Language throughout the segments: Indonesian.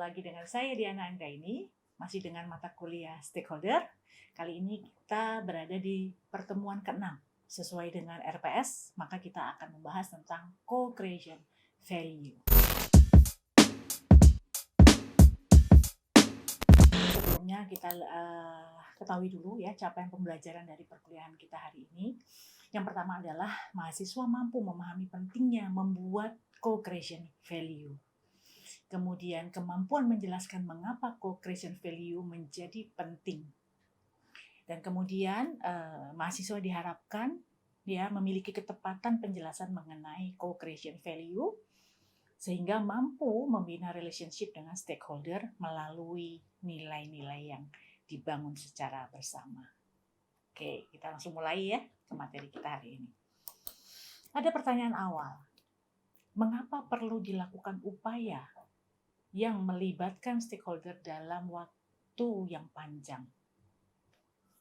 lagi dengan saya Diana Anggraini, masih dengan mata kuliah stakeholder. Kali ini kita berada di pertemuan ke-6. Sesuai dengan RPS, maka kita akan membahas tentang co-creation value. Sebelumnya kita ketahui dulu ya capaian pembelajaran dari perkuliahan kita hari ini. Yang pertama adalah mahasiswa mampu memahami pentingnya membuat co-creation value. Kemudian kemampuan menjelaskan mengapa co-creation value menjadi penting. Dan kemudian mahasiswa diharapkan ya memiliki ketepatan penjelasan mengenai co-creation value sehingga mampu membina relationship dengan stakeholder melalui nilai-nilai yang dibangun secara bersama. Oke, kita langsung mulai ya ke materi kita hari ini. Ada pertanyaan awal. Mengapa perlu dilakukan upaya yang melibatkan stakeholder dalam waktu yang panjang?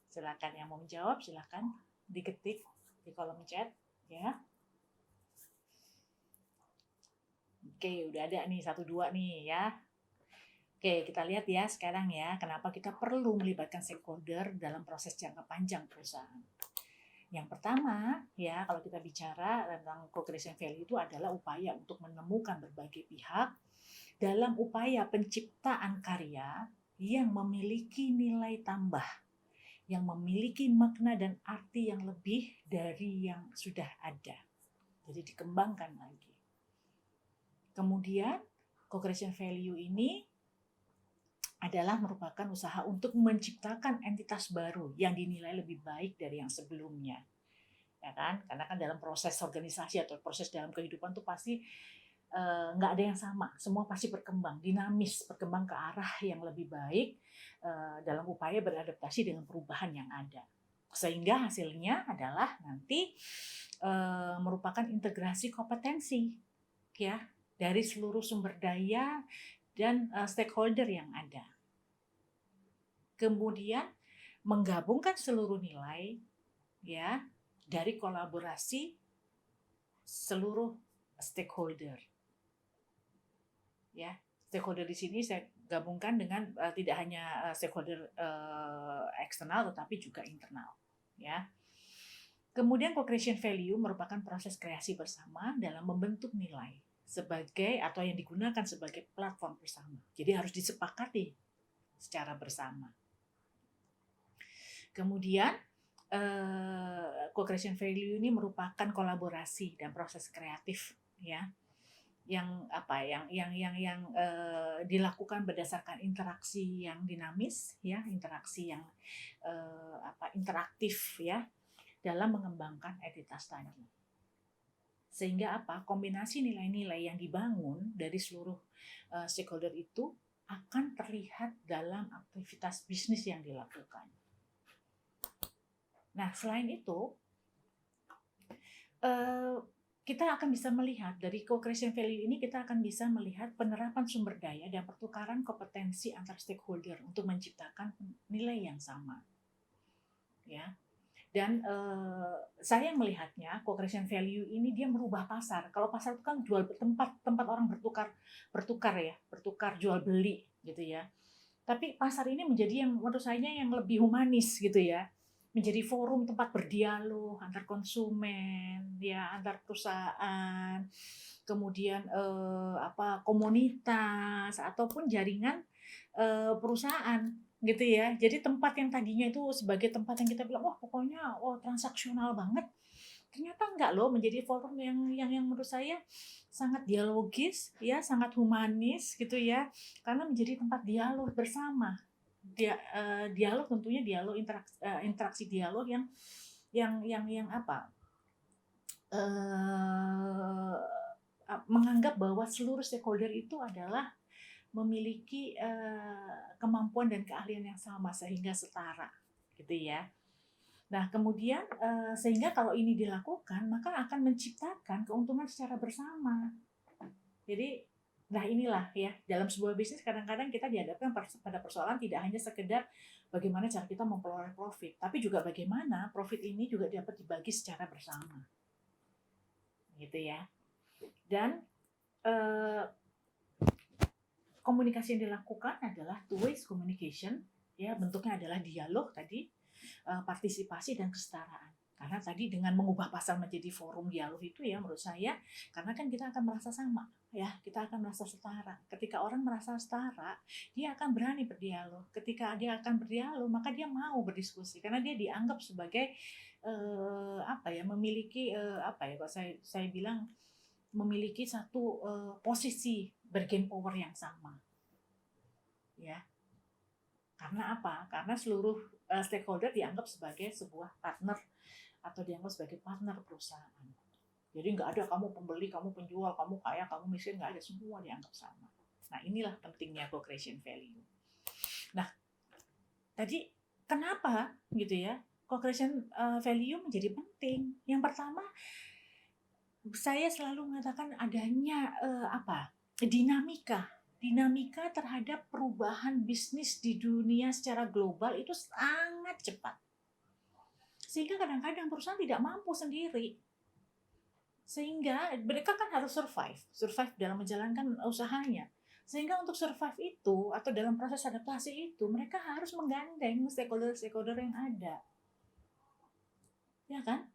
Silakan yang mau menjawab, silakan diketik di kolom chat ya. Oke, udah ada nih 1-2 nih ya. Oke, kita lihat ya sekarang ya, kenapa kita perlu melibatkan stakeholder dalam proses jangka panjang perusahaan. Yang pertama ya, kalau kita bicara tentang co-creation value itu adalah upaya untuk menemukan berbagai pihak dalam upaya penciptaan karya yang memiliki nilai tambah, yang memiliki makna dan arti yang lebih dari yang sudah ada. Jadi dikembangkan lagi. Kemudian co-creation value ini adalah merupakan usaha untuk menciptakan entitas baru yang dinilai lebih baik dari yang sebelumnya. Ya kan? Karena kan dalam proses organisasi atau proses dalam kehidupan tuh pasti nggak ada yang sama, semua pasti berkembang, dinamis, berkembang ke arah yang lebih baik dalam upaya beradaptasi dengan perubahan yang ada. Sehingga hasilnya adalah nanti merupakan integrasi kompetensi ya dari seluruh sumber daya dan stakeholder yang ada. Kemudian menggabungkan seluruh nilai ya dari kolaborasi seluruh stakeholder. Ya, stakeholder di sini saya gabungkan dengan tidak hanya stakeholder eksternal tetapi juga internal, ya. Kemudian co-creation value merupakan proses kreasi bersama dalam membentuk nilai sebagai atau yang digunakan sebagai platform bersama. Jadi harus disepakati secara bersama. Kemudian co-creation value ini merupakan kolaborasi dan proses kreatif, ya. Yang dilakukan berdasarkan interaksi yang dinamis ya, interaksi yang interaktif ya dalam mengembangkan entitas tadi. Sehingga kombinasi nilai-nilai yang dibangun dari seluruh stakeholder itu akan terlihat dalam aktivitas bisnis yang dilakukan. Nah, selain itu kita akan bisa melihat dari co-creation value ini, kita akan bisa melihat penerapan sumber daya dan pertukaran kompetensi antar stakeholder untuk menciptakan nilai yang sama, ya. Dan saya melihatnya co-creation value ini dia merubah pasar. Kalau pasar itu kan jual tempat orang bertukar jual beli gitu ya. Tapi pasar ini menjadi yang menurut saya yang lebih humanis gitu ya. Menjadi forum tempat berdialog antar konsumen, ya antar perusahaan, kemudian komunitas ataupun jaringan perusahaan gitu ya. Jadi tempat yang tadinya itu sebagai tempat yang kita bilang pokoknya transaksional banget, ternyata enggak loh, menjadi forum yang menurut saya sangat dialogis ya, sangat humanis gitu ya, karena menjadi tempat dialog bersama. Dialog tentunya dialog interaksi dialog yang menganggap bahwa seluruh stakeholder itu adalah memiliki kemampuan dan keahlian yang sama sehingga setara gitu ya. Nah, kemudian sehingga kalau ini dilakukan maka akan menciptakan keuntungan secara bersama. Jadi nah inilah ya, dalam sebuah bisnis kadang-kadang kita dihadapkan pada persoalan tidak hanya sekedar bagaimana cara kita memperoleh profit, tapi juga bagaimana profit ini juga dapat dibagi secara bersama. Gitu ya. Dan komunikasi yang dilakukan adalah two-way communication, ya, bentuknya adalah dialog tadi, partisipasi dan kesetaraan. Karena tadi dengan mengubah pasar menjadi forum dialog itu ya menurut saya, karena kan kita akan merasa sama, ya, kita akan merasa setara. Ketika orang merasa setara, dia akan berani berdialog. Ketika dia akan berdialog, maka dia mau berdiskusi karena dia dianggap sebagai memiliki kalau saya bilang memiliki satu posisi bargain power yang sama, ya. Karena apa? Karena seluruh stakeholder dianggap sebagai sebuah partner atau dianggap sebagai partner perusahaan. Jadi nggak ada kamu pembeli, kamu penjual, kamu kaya, kamu miskin, nggak ada, semua dianggap sama. Nah, inilah pentingnya co-creation value. Nah, tadi kenapa gitu ya co-creation value menjadi penting? Yang pertama, saya selalu mengatakan adanya dinamika terhadap perubahan bisnis di dunia secara global itu sangat cepat. Sehingga kadang-kadang perusahaan tidak mampu sendiri. Sehingga mereka kan harus survive dalam menjalankan usahanya. Sehingga untuk survive itu atau dalam proses adaptasi itu mereka harus menggandeng stakeholder yang ada. Ya kan?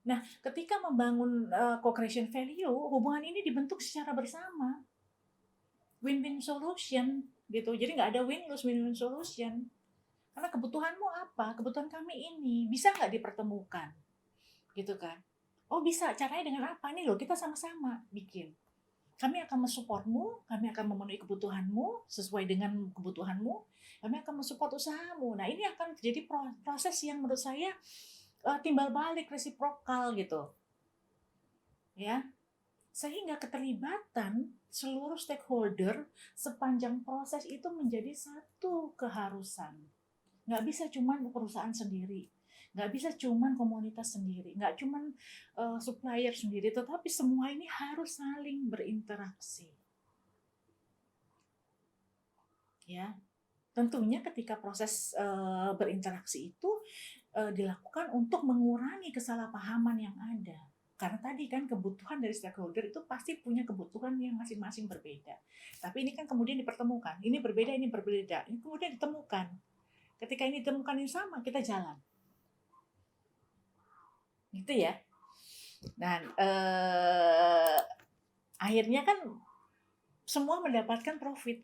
Nah, ketika membangun co-creation value, hubungan ini dibentuk secara bersama. Win-win solution gitu. Jadi nggak ada win-lose, win-win solution. Karena kebutuhanmu apa? Kebutuhan kami ini. Bisa nggak dipertemukan? Gitu kan. Oh bisa, caranya dengan apa? Nih loh, kita sama-sama bikin. Kami akan mensupportmu, kami akan memenuhi kebutuhanmu sesuai dengan kebutuhanmu, kami akan mensupport usahamu. Nah ini akan jadi proses yang menurut saya timbal balik resiprokal gitu, ya, sehingga keterlibatan seluruh stakeholder sepanjang proses itu menjadi satu keharusan. Nggak bisa cuma perusahaan sendiri, nggak bisa cuma komunitas sendiri, nggak cuma supplier sendiri, tetapi semua ini harus saling berinteraksi. Ya, tentunya ketika proses berinteraksi itu dilakukan untuk mengurangi kesalahpahaman yang ada. Karena tadi kan kebutuhan dari stakeholder itu pasti punya kebutuhan yang masing-masing berbeda. Tapi ini kan kemudian dipertemukan. Ini berbeda, ini berbeda. Ini kemudian ditemukan. Ketika ini ditemukan yang sama, kita jalan. Gitu ya. Dan akhirnya kan semua mendapatkan profit.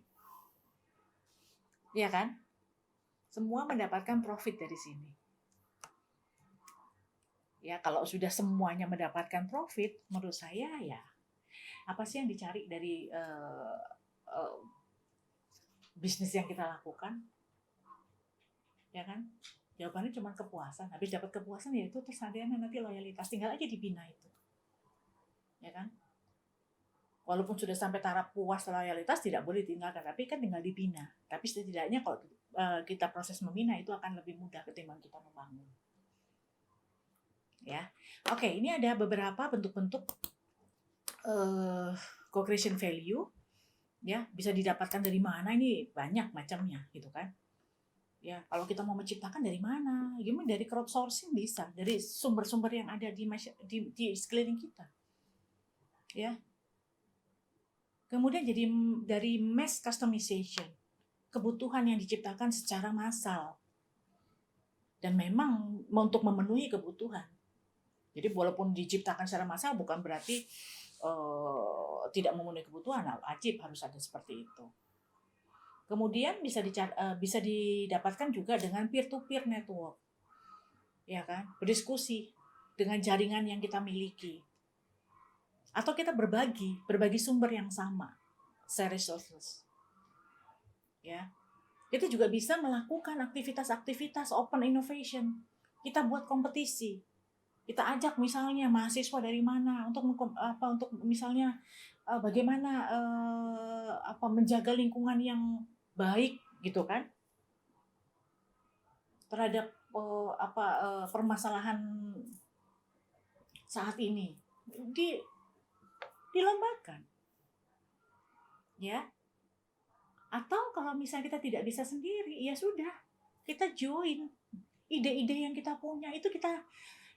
Ya kan? Semua mendapatkan profit dari sini. Ya, kalau sudah semuanya mendapatkan profit, menurut saya ya apa sih yang dicari dari bisnis yang kita lakukan? Ya kan? Jawabannya cuma kepuasan. Habis dapat kepuasan ya itu terus nanti loyalitas, tinggal aja dibina itu. Ya kan? Walaupun sudah sampai taraf puas loyalitas tidak boleh ditinggalkan, tapi kan tinggal dibina. Tapi setidaknya kalau kita proses membina itu akan lebih mudah ketimbang kita membangun. Ya, oke, ini ada beberapa bentuk-bentuk co-creation value, ya, bisa didapatkan dari mana, ini banyak macamnya, gitu kan. Ya, kalau kita mau menciptakan dari mana? Gimana? Dari crowdsourcing bisa, dari sumber-sumber yang ada di sekeliling kita. Ya. Kemudian jadi dari mass customization, kebutuhan yang diciptakan secara massal. Dan memang untuk memenuhi kebutuhan. Jadi walaupun diciptakan secara massal bukan berarti tidak memenuhi kebutuhan, wajib harus ada seperti itu. Kemudian bisa didapatkan juga dengan peer-to-peer network, ya kan, berdiskusi dengan jaringan yang kita miliki, atau kita berbagi sumber yang sama, share resources, ya. Kita juga bisa melakukan aktivitas-aktivitas open innovation. Kita buat kompetisi. Kita ajak misalnya mahasiswa dari mana untuk misalnya bagaimana menjaga lingkungan yang baik gitu kan terhadap permasalahan saat ini dilombakan, ya. Atau kalau misalnya kita tidak bisa sendiri, ya sudah, kita join ide-ide yang kita punya itu, kita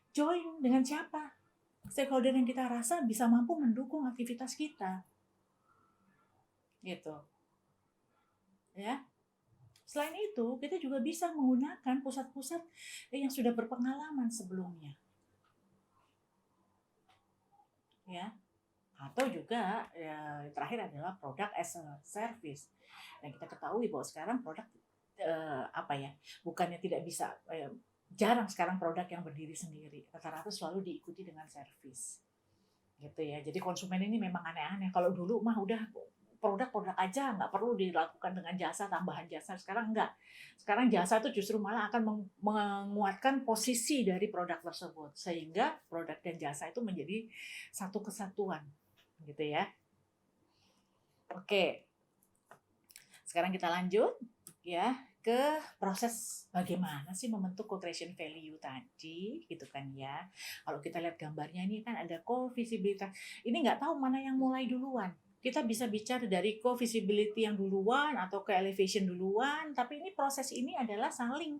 join dengan siapa? Stakeholder yang kita rasa bisa mampu mendukung aktivitas kita. Gitu. ya. Selain itu, kita juga bisa menggunakan pusat-pusat yang sudah berpengalaman sebelumnya, ya. Atau juga ya, terakhir adalah produk as a service. Dan kita ketahui bahwa sekarang produk apa ya, bukannya tidak bisa, jarang sekarang produk yang berdiri sendiri. Rata-rata selalu diikuti dengan service, gitu ya. Jadi konsumen ini memang aneh-aneh. Kalau dulu mah udah produk-produk aja, nggak perlu dilakukan dengan jasa, tambahan jasa. Sekarang enggak. Sekarang jasa itu justru malah akan menguatkan posisi dari produk tersebut, sehingga produk dan jasa itu menjadi satu kesatuan, gitu ya. Oke, sekarang kita lanjut ya ke proses bagaimana sih membentuk co-creation value tadi, gitu kan ya. Kalau kita lihat gambarnya ini kan ada co-visibilitas. Ini nggak tahu mana yang mulai duluan. Kita bisa bicara dari co-visibility yang duluan atau ke elevation duluan, tapi ini proses ini adalah saling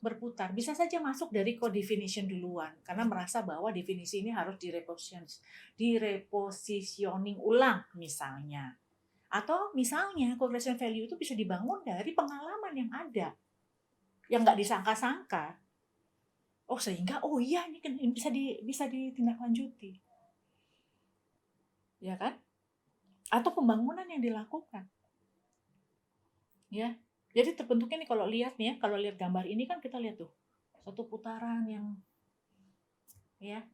berputar. Bisa saja masuk dari co-definition duluan, karena merasa bahwa definisi ini harus direpositioning ulang misalnya. Atau misalnya co-creation value itu bisa dibangun dari pengalaman yang ada, yang nggak disangka-sangka. Oh sehingga, oh iya ini bisa ditindaklanjuti. Ya kan? Atau pembangunan yang dilakukan. Ya. Jadi terbentuknya nih kalau lihat nih ya, kalau lihat gambar ini kan kita lihat tuh satu putaran yang ya.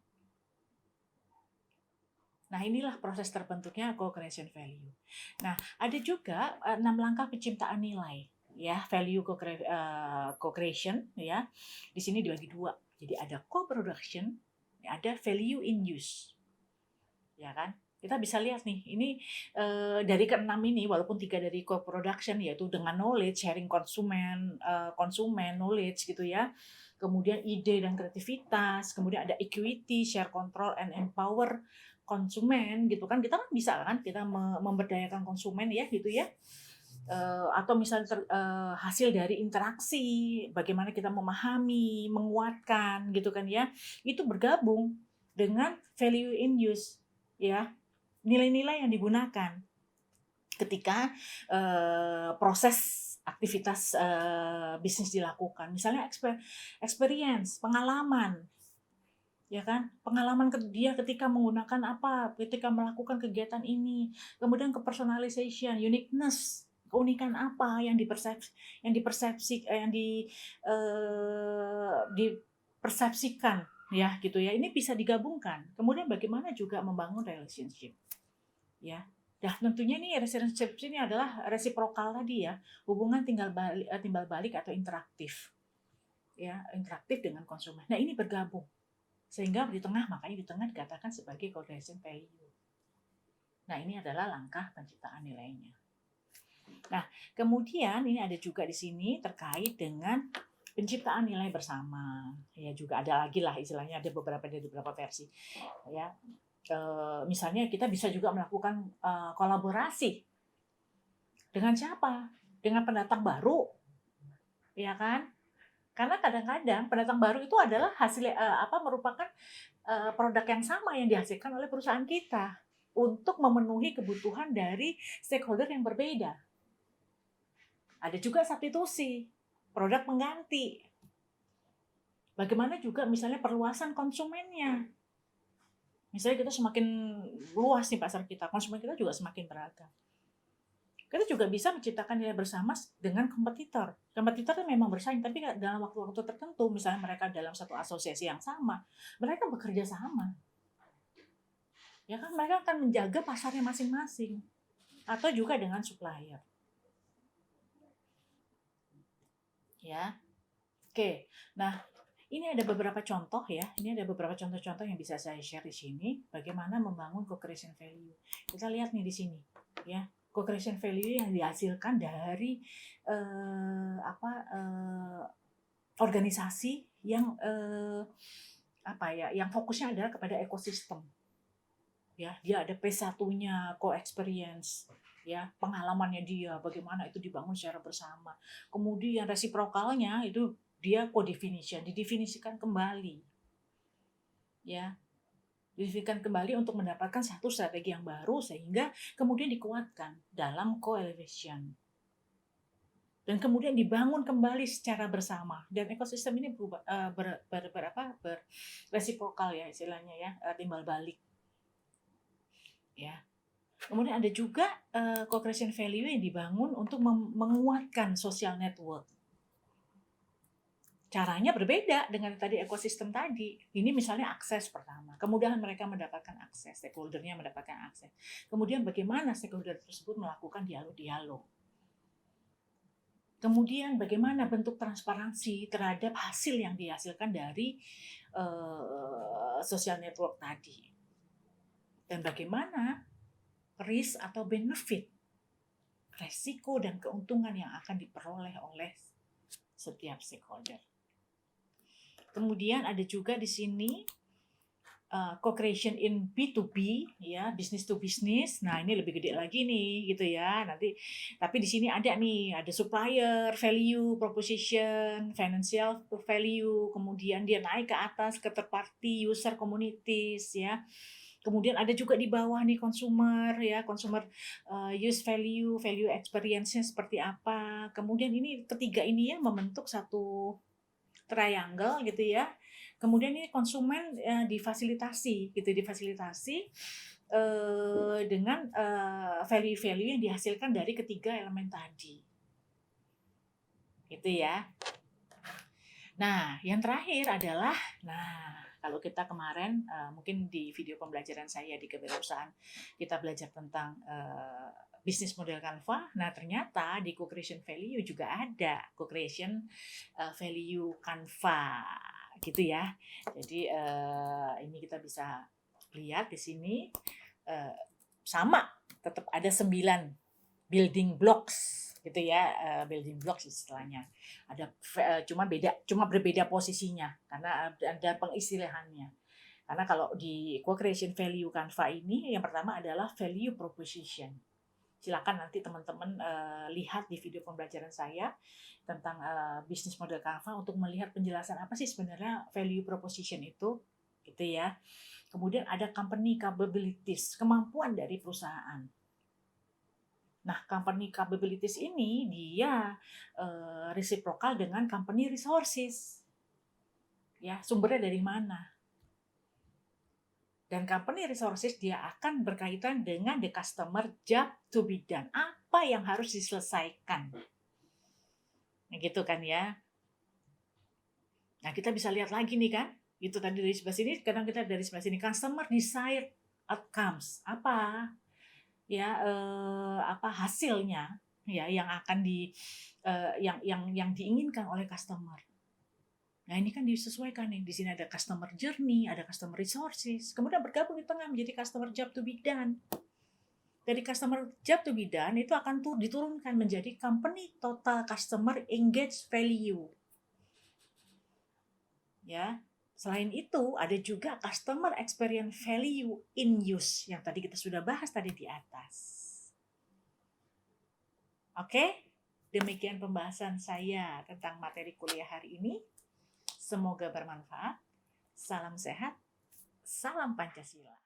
Nah, inilah proses terbentuknya co-creation value. Nah, ada juga 6 langkah penciptaan nilai ya, value co-creation ya. Di sini dibagi dua. Jadi ada co-production, ada value in use. Ya kan? Kita bisa lihat nih, ini dari keenam ini, walaupun 3 dari co-production, yaitu dengan knowledge, sharing konsumen, knowledge gitu ya. Kemudian ide dan kreativitas, kemudian ada equity, share control, and empower konsumen gitu kan. Kita kan bisa kan, kita memberdayakan konsumen ya gitu ya. Atau misalnya hasil dari interaksi, bagaimana kita memahami, menguatkan gitu kan ya. Itu bergabung dengan value in use ya. Nilai-nilai yang digunakan ketika proses aktivitas bisnis dilakukan. Misalnya experience, pengalaman, ya kan? Pengalaman dia ketika menggunakan apa, ketika melakukan kegiatan ini. Kemudian ke personalization, uniqueness, keunikan apa yang dipersepsikan ya gitu ya. Ini bisa digabungkan. Kemudian bagaimana juga membangun relationship. Ya, nah tentunya nih relationship ini adalah resiprokal tadi ya, hubungan timbal balik atau interaktif, ya interaktif dengan konsumen. Nah ini bergabung sehingga makanya di tengah dikatakan sebagai co-creation value. Nah ini adalah langkah penciptaan nilainya. Nah kemudian ini ada juga di sini terkait dengan penciptaan nilai bersama. Ya juga ada lagi lah istilahnya, ada beberapa versi. Ya, misalnya kita bisa juga melakukan kolaborasi dengan siapa? Dengan pendatang baru, ya kan? Karena kadang-kadang pendatang baru itu adalah merupakan produk yang sama yang dihasilkan oleh perusahaan kita untuk memenuhi kebutuhan dari stakeholder yang berbeda. Ada juga substitusi, produk pengganti. Bagaimana juga misalnya perluasan konsumennya. Misalnya kita semakin luas nih pasar kita, konsumen kita juga semakin beragam. Kita juga bisa menciptakan nilai bersama dengan kompetitor. Kompetitor itu memang bersaing, tapi dalam waktu-waktu tertentu, misalnya mereka dalam satu asosiasi yang sama, mereka bekerja sama. Ya kan, mereka akan menjaga pasarnya masing-masing. Atau juga dengan supplier. Ya. Oke. Nah, ini ada beberapa contoh ya. Ini ada beberapa contoh-contoh yang bisa saya share di sini. Bagaimana membangun co-creation value. Kita lihat nih di sini, ya. Co-creation value yang dihasilkan dari organisasi yang yang fokusnya adalah kepada ekosistem. Ya, dia ada P1-nya, co-experience, ya, pengalamannya dia, bagaimana itu dibangun secara bersama. Kemudian resiprokalnya itu dia co-definition, didefinisikan kembali. Ya. Didefinisikan kembali untuk mendapatkan satu strategi yang baru sehingga kemudian dikuatkan dalam co-elevation. dan kemudian dibangun kembali secara bersama, dan ekosistem ini berubah, berresiprokal ya istilahnya ya, timbal balik ya. Kemudian ada juga co-creation value yang dibangun untuk menguatkan social network. Caranya berbeda dengan tadi ekosistem tadi. Ini misalnya akses pertama, kemudahan mereka mendapatkan akses, stakeholder-nya mendapatkan akses. Kemudian bagaimana stakeholder tersebut melakukan dialog-dialog. Kemudian bagaimana bentuk transparansi terhadap hasil yang dihasilkan dari social network tadi. Dan bagaimana risk atau benefit, resiko dan keuntungan yang akan diperoleh oleh setiap stakeholder. Kemudian ada juga di sini co-creation in B2B ya, business to business. Nah, ini lebih gede lagi nih gitu ya. Nanti tapi di sini ada supplier value proposition, financial value, kemudian dia naik ke atas ke third party user communities ya. Kemudian ada juga di bawah nih consumer ya, consumer use value, value experience-nya seperti apa. Kemudian ini ketiga ini ya membentuk satu triangle gitu ya. Kemudian ini konsumen difasilitasi dengan value-value yang dihasilkan dari ketiga elemen tadi. Gitu ya. Nah, yang terakhir adalah kalau kita kemarin mungkin di video pembelajaran saya di kewirausahaan kita belajar tentang bisnis model Canva. Nah, ternyata di co-creation value juga ada co-creation value Canva, gitu ya. Jadi ini kita bisa lihat di sini sama, tetap ada 9 building blocks, gitu ya, building blocks istilahnya. Ada cuma berbeda posisinya karena ada pengistilahannya. Karena kalau di co-creation value Canva ini yang pertama adalah value proposition. Silakan nanti teman-teman lihat di video pembelajaran saya tentang bisnis model Canva untuk melihat penjelasan apa sih sebenarnya value proposition itu, gitu ya. Kemudian ada company capabilities, kemampuan dari perusahaan. Nah, company capabilities ini dia reciprocal dengan company resources. Ya, sumbernya dari mana? Dan company resources dia akan berkaitan dengan the customer job to be done. Apa yang harus diselesaikan. Nah, gitu kan ya. Nah, kita bisa lihat lagi nih kan. Itu tadi dari sebelah sini, kadang kita dari sebelah sini. Customer desired outcomes. Apa? Ya, apa hasilnya ya yang akan yang diinginkan oleh customer. Nah, ini kan disesuaikan nih. Di sini ada customer journey, ada customer resources. Kemudian bergabung di tengah menjadi customer job to be done. Dari customer job to be done itu akan diturunkan menjadi company total customer engage value. Ya. Selain itu, ada juga customer experience value in use yang tadi kita sudah bahas tadi di atas. Oke? Demikian pembahasan saya tentang materi kuliah hari ini. Semoga bermanfaat. Salam sehat, salam Pancasila.